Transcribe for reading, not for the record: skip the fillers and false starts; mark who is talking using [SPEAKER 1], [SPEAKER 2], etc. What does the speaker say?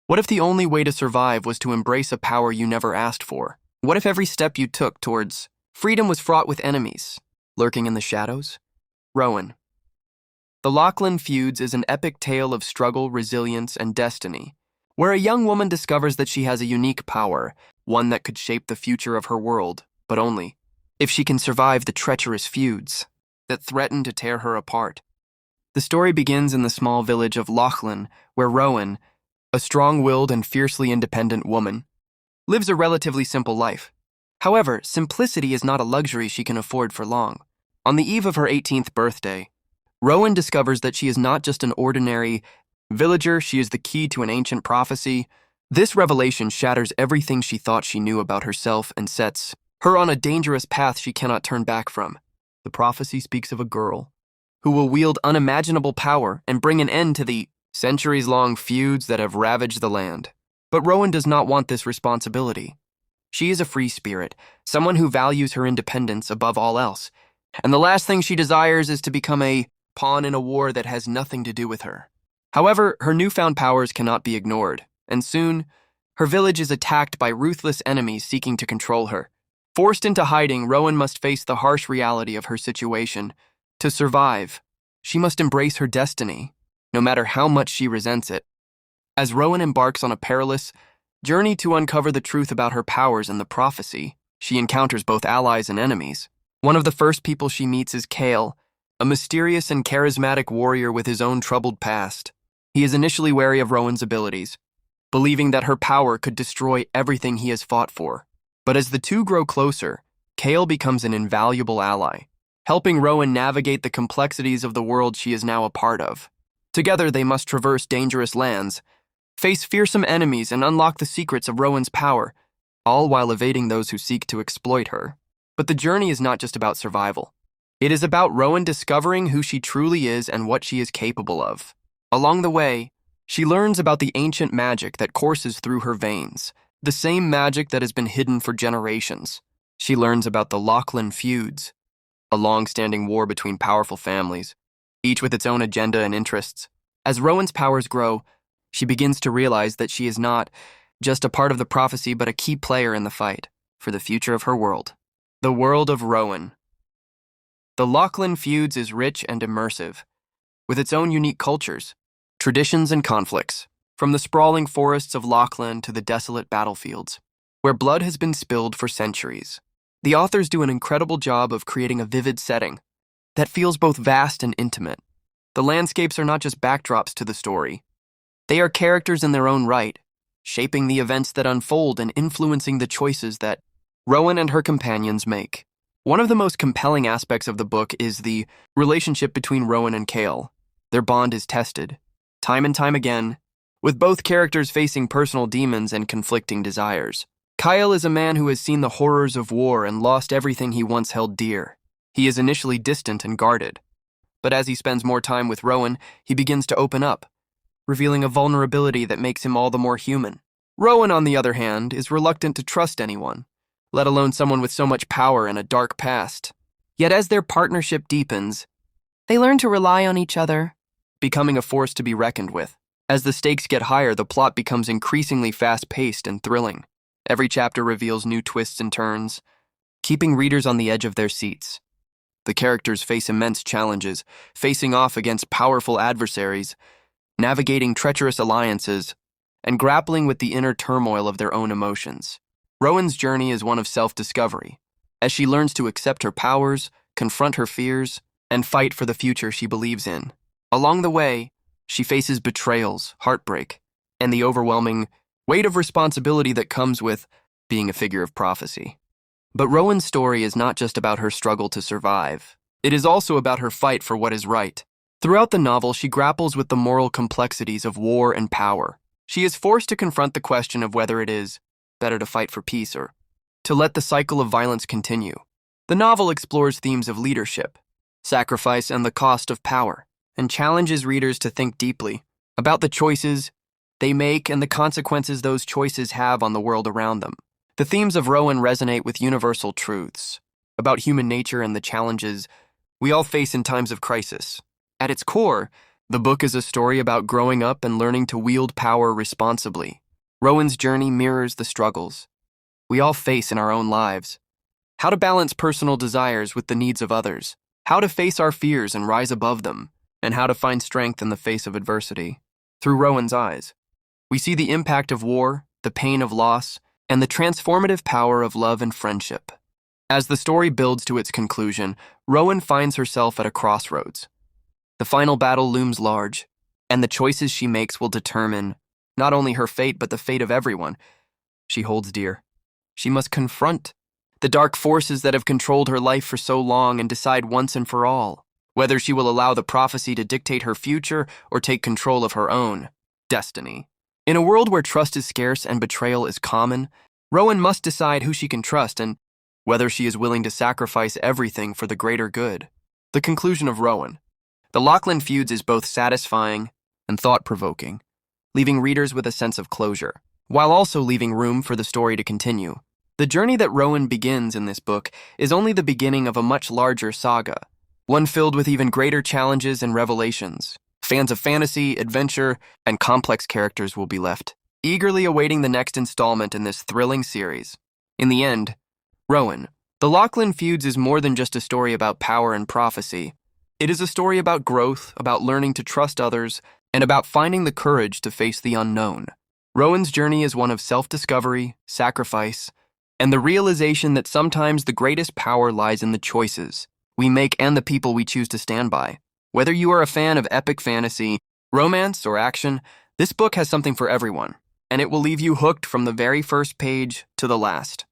[SPEAKER 1] What if the only way to survive was to embrace a power you never asked for? What if every step you took towards freedom was fraught with enemies, lurking in the shadows? Rowan. The Lochlann Feuds is an epic tale of struggle, resilience, and destiny, where a young woman discovers that she has a unique power, one that could shape the future of her world, but only if she can survive the treacherous feuds that threaten to tear her apart. The story begins in the small village of Lochlann, where Rowan, a strong-willed and fiercely independent woman, lives a relatively simple life. However, simplicity is not a luxury she can afford for long. On the eve of her 18th birthday, Rowan discovers that she is not just an ordinary villager, she is the key to an ancient prophecy. This revelation shatters everything she thought she knew about herself and sets her on a dangerous path she cannot turn back from. The prophecy speaks of a girl who will wield unimaginable power and bring an end to the centuries-long feuds that have ravaged the land. But Rowan does not want this responsibility. She is a free spirit, someone who values her independence above all else, and the last thing she desires is to become a pawn in a war that has nothing to do with her. However, her newfound powers cannot be ignored, and soon, her village is attacked by ruthless enemies seeking to control her. Forced into hiding, Rowan must face the harsh reality of her situation. To survive, she must embrace her destiny, no matter how much she resents it. As Rowan embarks on a perilous journey to uncover the truth about her powers and the prophecy, she encounters both allies and enemies. One of the first people she meets is Kale, a mysterious and charismatic warrior with his own troubled past. He is initially wary of Rowan's abilities, believing that her power could destroy everything he has fought for. But as the two grow closer, Kale becomes an invaluable ally, helping Rowan navigate the complexities of the world she is now a part of. Together, they must traverse dangerous lands, face fearsome enemies, and unlock the secrets of Rowan's power, all while evading those who seek to exploit her. But the journey is not just about survival. It is about Rowan discovering who she truly is and what she is capable of. Along the way, she learns about the ancient magic that courses through her veins, the same magic that has been hidden for generations. She learns about the Lochlann Feuds, a long-standing war between powerful families, each with its own agenda and interests. As Rowan's powers grow, she begins to realize that she is not just a part of the prophecy but a key player in the fight for the future of her world. The world of Rowan. The Lochlann Feuds is rich and immersive, with its own unique cultures, traditions, and conflicts, from the sprawling forests of Lochlann to the desolate battlefields, where blood has been spilled for centuries. The authors do an incredible job of creating a vivid setting that feels both vast and intimate. The landscapes are not just backdrops to the story. They are characters in their own right, shaping the events that unfold and influencing the choices that Rowan and her companions make. One of the most compelling aspects of the book is the relationship between Rowan and Kale. Their bond is tested, time and time again, with both characters facing personal demons and conflicting desires. Kyle is a man who has seen the horrors of war and lost everything he once held dear. He is initially distant and guarded, but as he spends more time with Rowan, he begins to open up, revealing a vulnerability that makes him all the more human. Rowan, on the other hand, is reluctant to trust anyone, let alone someone with so much power and a dark past. Yet as their partnership deepens, they learn to rely on each other, becoming a force to be reckoned with. As the stakes get higher, the plot becomes increasingly fast-paced and thrilling. Every chapter reveals new twists and turns, keeping readers on the edge of their seats. The characters face immense challenges, facing off against powerful adversaries, navigating treacherous alliances, and grappling with the inner turmoil of their own emotions. Rowan's journey is one of self-discovery, as she learns to accept her powers, confront her fears, and fight for the future she believes in. Along the way, she faces betrayals, heartbreak, and the overwhelming weight of responsibility that comes with being a figure of prophecy. But Rowan's story is not just about her struggle to survive. It is also about her fight for what is right. Throughout the novel, she grapples with the moral complexities of war and power. She is forced to confront the question of whether it is better to fight for peace or to let the cycle of violence continue. The novel explores themes of leadership, sacrifice, and the cost of power, and challenges readers to think deeply about the choices they make and the consequences those choices have on the world around them. The themes of Rowan resonate with universal truths about human nature and the challenges we all face in times of crisis. At its core, The book is a story about growing up and learning to wield power responsibly. Rowan's journey mirrors the struggles we all face in our own lives. How to balance personal desires with the needs of others, how to face our fears and rise above them, and how to find strength in the face of adversity. Through Rowan's eyes, we see the impact of war, the pain of loss, and the transformative power of love and friendship. As the story builds to its conclusion, Rowan finds herself at a crossroads. The final battle looms large, and the choices she makes will determine not only her fate but the fate of everyone she holds dear. She must confront the dark forces that have controlled her life for so long and decide once and for all whether she will allow the prophecy to dictate her future or take control of her own destiny. In a world where trust is scarce and betrayal is common, Rowan must decide who she can trust and whether she is willing to sacrifice everything for the greater good. The conclusion of Rowan. The Lochlann Feuds is both satisfying and thought-provoking, leaving readers with a sense of closure, while also leaving room for the story to continue. The journey that Rowan begins in this book is only the beginning of a much larger saga, one filled with even greater challenges and revelations. Fans of fantasy, adventure, and complex characters will be left eagerly awaiting the next installment in this thrilling series. In the end, Rowan, The Lochlann Feuds is more than just a story about power and prophecy. It is a story about growth, about learning to trust others, and about finding the courage to face the unknown. Rowan's journey is one of self-discovery, sacrifice, and the realization that sometimes the greatest power lies in the choices we make and the people we choose to stand by. Whether you are a fan of epic fantasy, romance, or action, this book has something for everyone, and it will leave you hooked from the very first page to the last.